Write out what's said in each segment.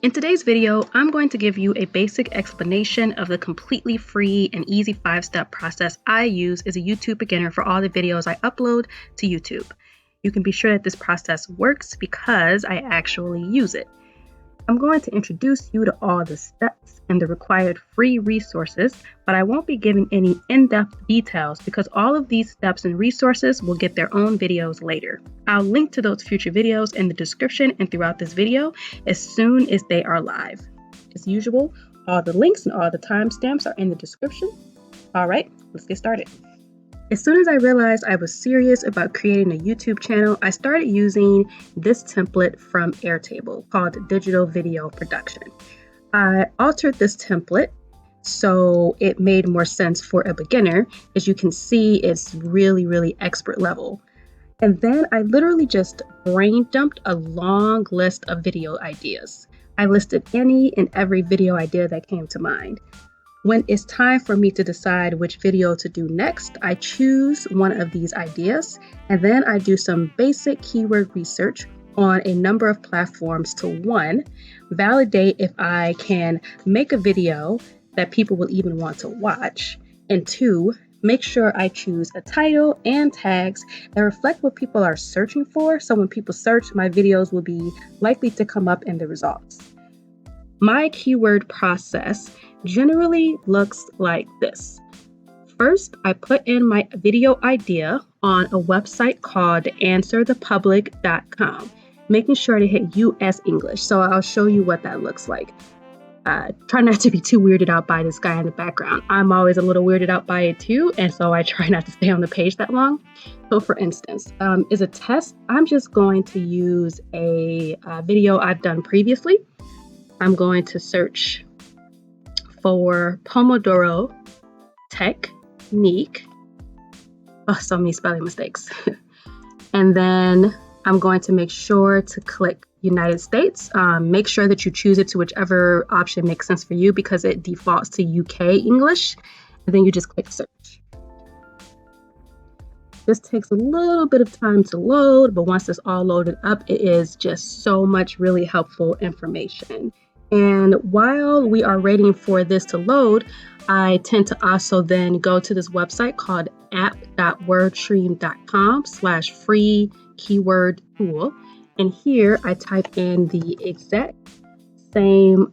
In today's video, I'm going to give you a basic explanation of the completely free and easy 5-step process I use as a YouTube beginner for all the videos I upload to YouTube. You can be sure that this process works because I actually use it. I'm going to introduce you to all the steps and the required free resources, but I won't be giving any in-depth details because all of these steps and resources will get their own videos later. I'll link to those future videos in the description and throughout this video as soon as they are live. As usual, all the links and all the timestamps are in the description. All right, let's get started. As soon as I realized I was serious about creating a YouTube channel, I started using this template from Airtable called Digital Video Production. I altered this template so it made more sense for a beginner. As you can see, it's really expert level. And then I literally just brain dumped a long list of video ideas. I listed any and every video idea that came to mind. When it's time for me to decide which video to do next, I choose one of these ideas, and then I do some basic keyword research on a number of platforms to 1, validate if I can make a video that people will even want to watch, and 2, make sure I choose a title and tags that reflect what people are searching for, so when people search, my videos will be likely to come up in the results. My keyword process generally looks like this. First, I put in my video idea on a website called answerthepublic.com, making sure to hit US English. So I'll show you what that looks like. Try not to be too weirded out by this guy in the background. I'm always a little weirded out by it too, and so I try not to stay on the page that long. So for instance, as a test, I'm just going to use a video I've done previously. I'm going to search for Pomodoro technique. Oh, so many spelling mistakes. And then I'm going to make sure to click United States. Make sure that you choose it to whichever option makes sense for you because it defaults to UK English. And then you just click search. This takes a little bit of time to load, but once it's all loaded up, it is just so much really helpful information. And while we are waiting for this to load, I tend to also then go to this website called app.wordstream.com/free keyword tool. And here I type in the exact same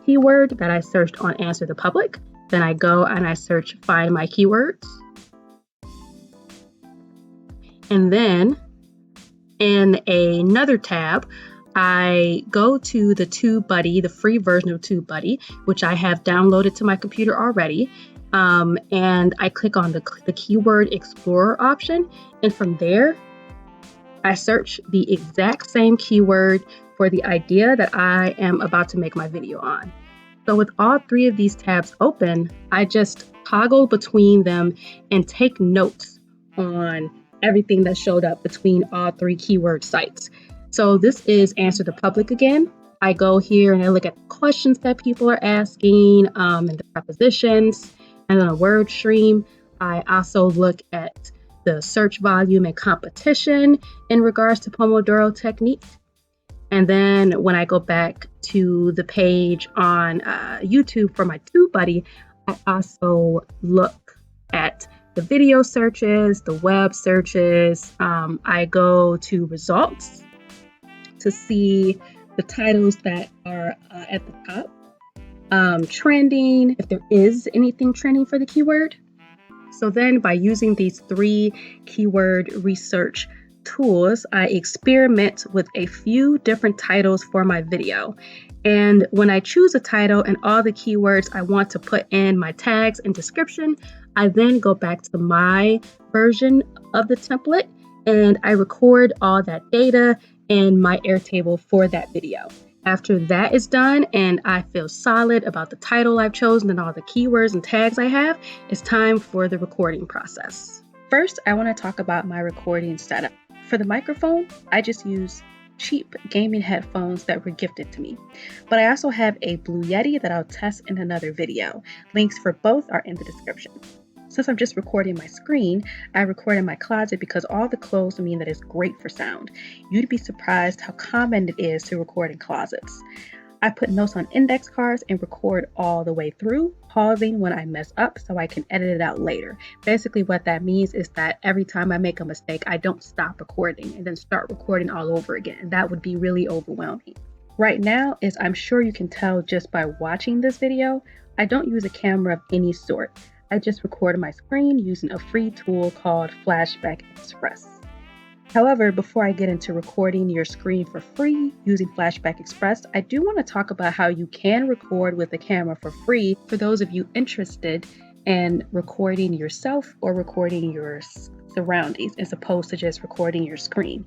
keyword that I searched on Answer the Public. Then I go and I search Find My Keywords. And then in another tab, I go to the TubeBuddy, the free version of TubeBuddy, which I have downloaded to my computer already. And I click on the Keyword Explorer option. And from there, I search the exact same keyword for the idea that I am about to make my video on. So with all 3 of these tabs open, I just toggle between them and take notes on everything that showed up between all 3 keyword sites. So this is Answer the Public again. I go here and I look at the questions that people are asking and the prepositions. And then a word stream, I also look at the search volume and competition in regards to Pomodoro technique. And then when I go back to the page on YouTube for my TubeBuddy, I also look at the video searches, the web searches. I go to results to see the titles that are at the top, trending, if there is anything trending for the keyword. So then by using these 3 keyword research tools, I experiment with a few different titles for my video. And when I choose a title and all the keywords I want to put in my tags and description, I then go back to my version of the template and I record all that data in my Airtable for that video. After that is done and I feel solid about the title I've chosen and all the keywords and tags I have, it's time for the recording process. First, I want to talk about my recording setup. For the microphone, I just use cheap gaming headphones that were gifted to me. But I also have a Blue Yeti that I'll test in another video. Links for both are in the description. Since I'm just recording my screen, I record in my closet because all the clothes mean that it's great for sound. You'd be surprised how common it is to record in closets. I put notes on index cards and record all the way through, pausing when I mess up so I can edit it out later. Basically, what that means is that every time I make a mistake, I don't stop recording and then start recording all over again. That would be really overwhelming. Right now, as I'm sure you can tell just by watching this video, I don't use a camera of any sort. I just record my screen using a free tool called Flashback Express. However, before I get into recording your screen for free using Flashback Express, I do want to talk about how you can record with a camera for free for those of you interested in recording yourself or recording your surroundings as opposed to just recording your screen.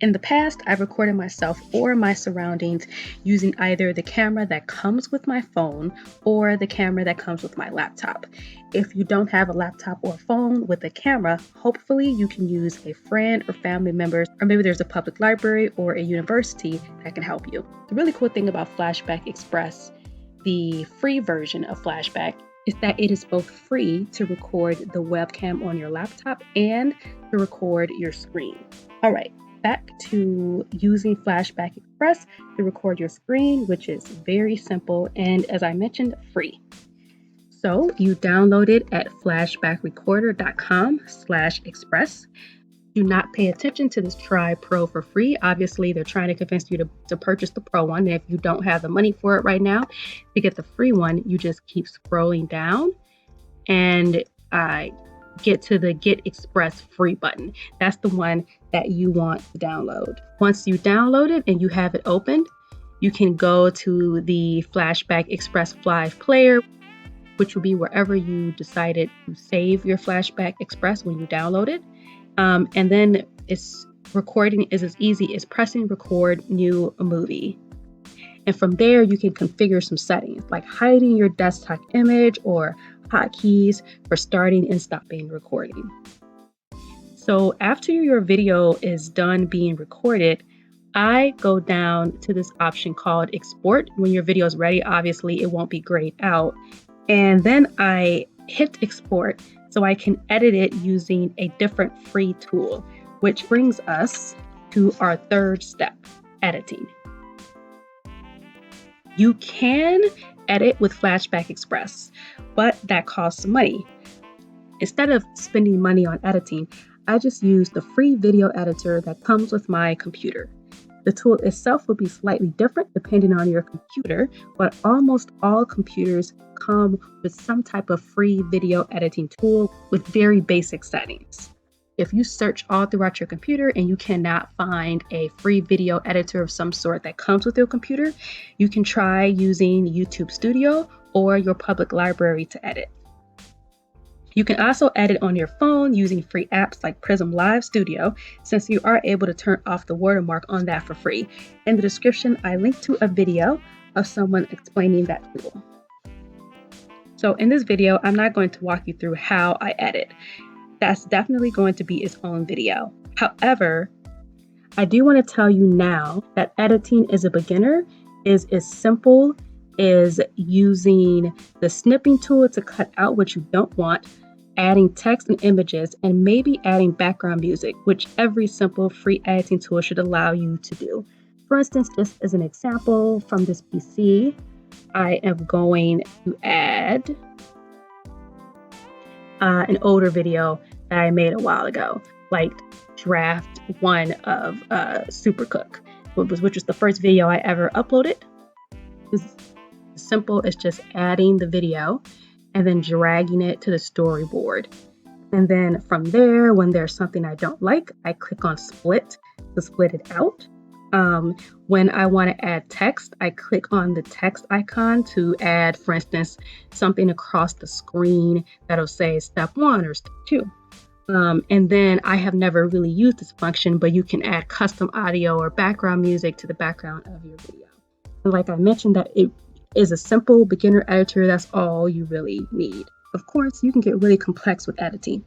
In the past, I've recorded myself or my surroundings using either the camera that comes with my phone or the camera that comes with my laptop. If you don't have a laptop or a phone with a camera, hopefully you can use a friend or family member, or maybe there's a public library or a university that can help you. The really cool thing about Flashback Express, the free version of Flashback, is that it is both free to record the webcam on your laptop and to record your screen. All right. Back to using Flashback Express to record your screen, which is very simple and, as I mentioned, free. So you download it at flashbackrecorder.com/express. Do not pay attention to this Try Pro for free. Obviously, they're trying to convince you to purchase the Pro one. And if you don't have the money for it right now, to get the free one, you just keep scrolling down and get to the Get Express free button. That's the one that you want to download. Once you download it and you have it opened, you can go to the Flashback Express Live player, which will be wherever you decided to save your Flashback Express when you download it. And then recording is as easy as pressing record new movie. And from there, you can configure some settings like hiding your desktop image or hotkeys for starting and stopping recording. So after your video is done being recorded, I go down to this option called Export. When your video is ready, obviously it won't be grayed out. And then I hit Export so I can edit it using a different free tool, which brings us to our third step, editing. You can edit with Flashback Express, but that costs money. Instead of spending money on editing, I just use the free video editor that comes with my computer. The tool itself will be slightly different depending on your computer, but almost all computers come with some type of free video editing tool with very basic settings. If you search all throughout your computer and you cannot find a free video editor of some sort that comes with your computer, you can try using YouTube Studio or your public library to edit. You can also edit on your phone using free apps like Prism Live Studio, since you are able to turn off the watermark on that for free. In the description, I link to a video of someone explaining that tool. So in this video, I'm not going to walk you through how I edit. That's definitely going to be its own video. However, I do want to tell you now that editing as a beginner is as simple as using the snipping tool to cut out what you don't want, adding text and images, and maybe adding background music, which every simple free editing tool should allow you to do. For instance, just as an example from this PC, I am going to add an older video that I made a while ago, like draft 1 of Super Cook, which was the first video I ever uploaded. It's as simple as just adding the video and then dragging it to the storyboard. And then from there, when there's something I don't like, I click on split to split it out. When I want to add text, I click on the text icon to add, for instance, something across the screen that'll say step 1 or step 2. And then I have never really used this function, but you can add custom audio or background music to the background of your video. And like I mentioned, that it is a simple beginner editor. That's all you really need. Of course, you can get really complex with editing,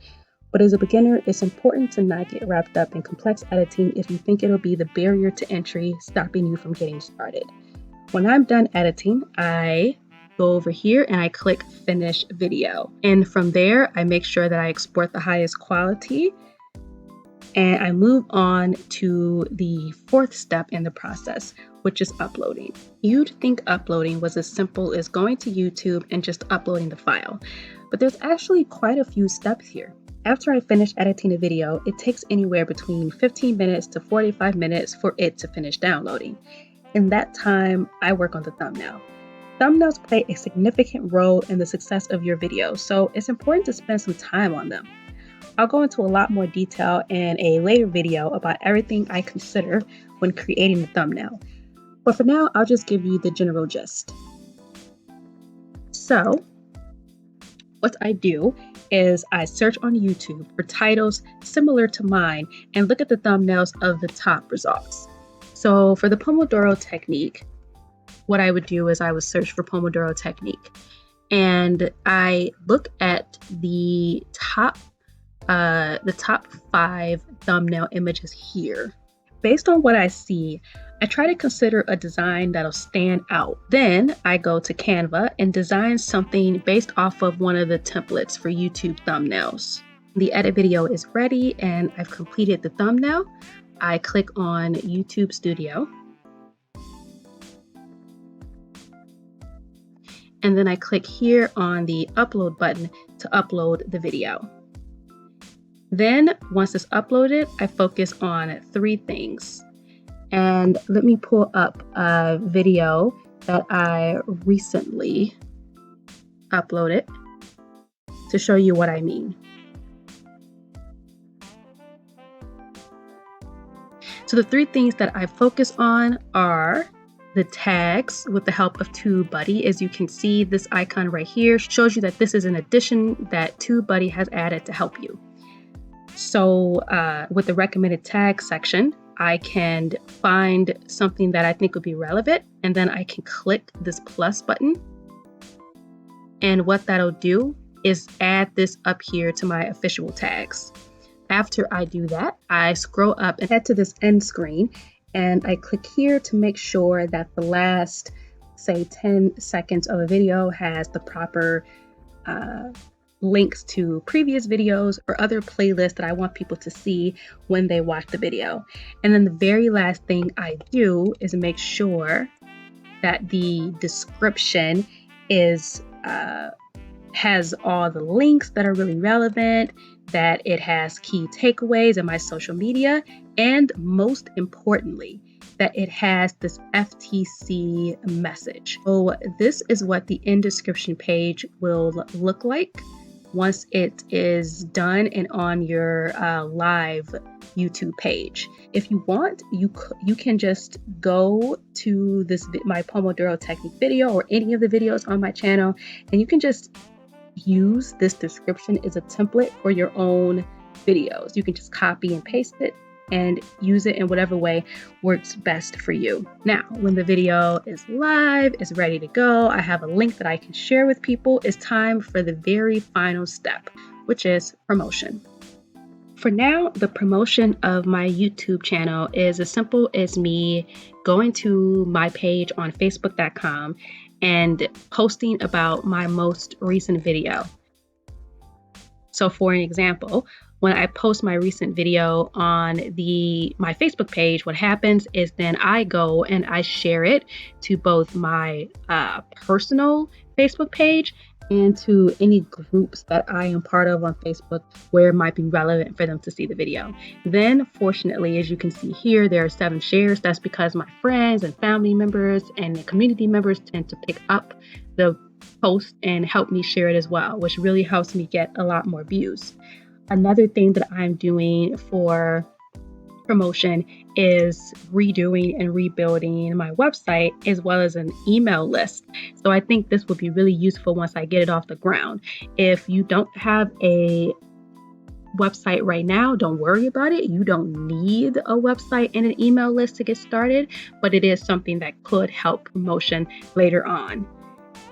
but as a beginner, it's important to not get wrapped up in complex editing if you think it'll be the barrier to entry stopping you from getting started. When I'm done editing, I go over here and I click Finish Video. And from there, I make sure that I export the highest quality. And I move on to the fourth step in the process, which is uploading. You'd think uploading was as simple as going to YouTube and just uploading the file, but there's actually quite a few steps here. After I finish editing a video, it takes anywhere between 15 minutes to 45 minutes for it to finish downloading. In that time, I work on the thumbnail. Thumbnails play a significant role in the success of your video, so it's important to spend some time on them. I'll go into a lot more detail in a later video about everything I consider when creating the thumbnail. But for now, I'll just give you the general gist. So, what I do is I search on YouTube for titles similar to mine and look at the thumbnails of the top results. So for the Pomodoro technique, what I would do is I would search for Pomodoro technique and I look at the top 5 thumbnail images here. Based on what I see, I try to consider a design that'll stand out. Then I go to Canva and design something based off of one of the templates for YouTube thumbnails. The edit video is ready and I've completed the thumbnail. I click on YouTube Studio. And then I click here on the upload button to upload the video. Then once it's uploaded, I focus on 3 things. And let me pull up a video that I recently uploaded to show you what I mean. So the 3 things that I focus on are the tags with the help of TubeBuddy. As you can see, this icon right here shows you that this is an addition that TubeBuddy has added to help you. So with the recommended tag section, I can find something that I think would be relevant, and then I can click this plus button. And what that'll do is add this up here to my official tags. After I do that, I scroll up and head to this end screen, and I click here to make sure that the last, say, 10 seconds of a video has the proper links to previous videos or other playlists that I want people to see when they watch the video. And then the very last thing I do is make sure that the description is has all the links that are really relevant, that it has key takeaways in my social media, and most importantly, that it has this FTC message. So this is what the in description page will look like once it is done and on your live YouTube page. If you want, you can just go to my Pomodoro technique video or any of the videos on my channel, and you can just use this description as a template for your own videos. You can just copy and paste it and use it in whatever way works best for you. Now, when the video is live, is ready to go, I have a link that I can share with people. It's time for the very final step, which is promotion. For now, the promotion of my YouTube channel is as simple as me going to my page on Facebook.com and posting about my most recent video. So for an example, when I post my recent video on my Facebook page, what happens is then I go and I share it to both my personal Facebook page and to any groups that I am part of on Facebook where it might be relevant for them to see the video. Then, fortunately, as you can see here, there are 7 shares. That's because my friends and family members and the community members tend to pick up the post and help me share it as well, which really helps me get a lot more views. Another thing that I'm doing for promotion is redoing and rebuilding my website as well as an email list. So I think this would be really useful once I get it off the ground. If you don't have a website right now, don't worry about it. You don't need a website and an email list to get started, but it is something that could help promotion later on.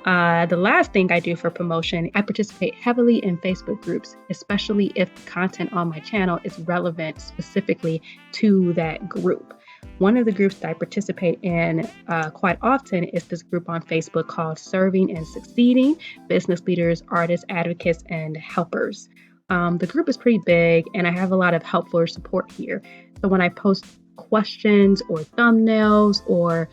The last thing I do for promotion, I participate heavily in Facebook groups, especially if the content on my channel is relevant specifically to that group. One of the groups that I participate in quite often is this group on Facebook called Serving and Succeeding Business Leaders, Artists, Advocates, and Helpers. The group is pretty big, and I have a lot of helpful support here. So when I post questions or thumbnails or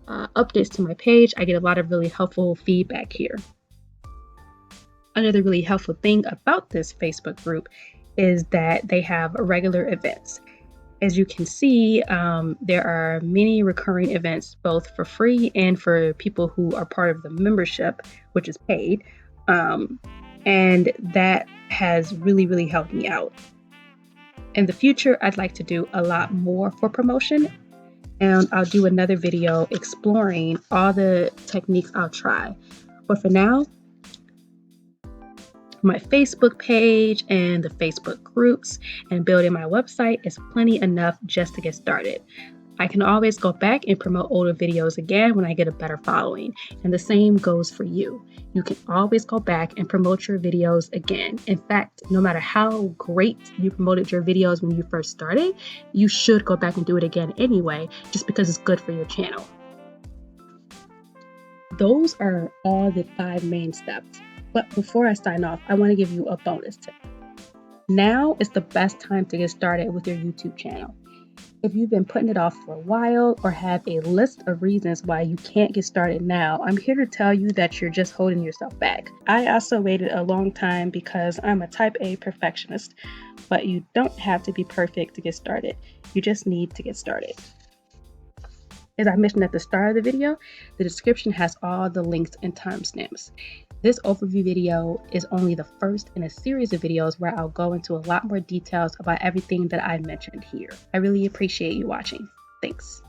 updates to my page, I get a lot of really helpful feedback here. Another really helpful thing about this Facebook group is that they have regular events. As you can see, there are many recurring events, both for free and for people who are part of the membership, which is paid. And that has really, really helped me out. In the future, I'd like to do a lot more for promotion, and I'll do another video exploring all the techniques I'll try. But for now, my Facebook page and the Facebook groups and building my website is plenty enough just to get started. I can always go back and promote older videos again when I get a better following, and the same goes for you. You can always go back and promote your videos again. In fact, no matter how great you promoted your videos when you first started, you should go back and do it again anyway, just because it's good for your channel. Those are all the 5 main steps. But before I sign off, I want to give you a bonus tip. Now is the best time to get started with your YouTube channel. If you've been putting it off for a while or have a list of reasons why you can't get started now, I'm here to tell you that you're just holding yourself back. I also waited a long time because I'm a type A perfectionist, but you don't have to be perfect to get started. You just need to get started. As I mentioned at the start of the video, the description has all the links and timestamps. This overview video is only the first in a series of videos where I'll go into a lot more details about everything that I mentioned here. I really appreciate you watching. Thanks.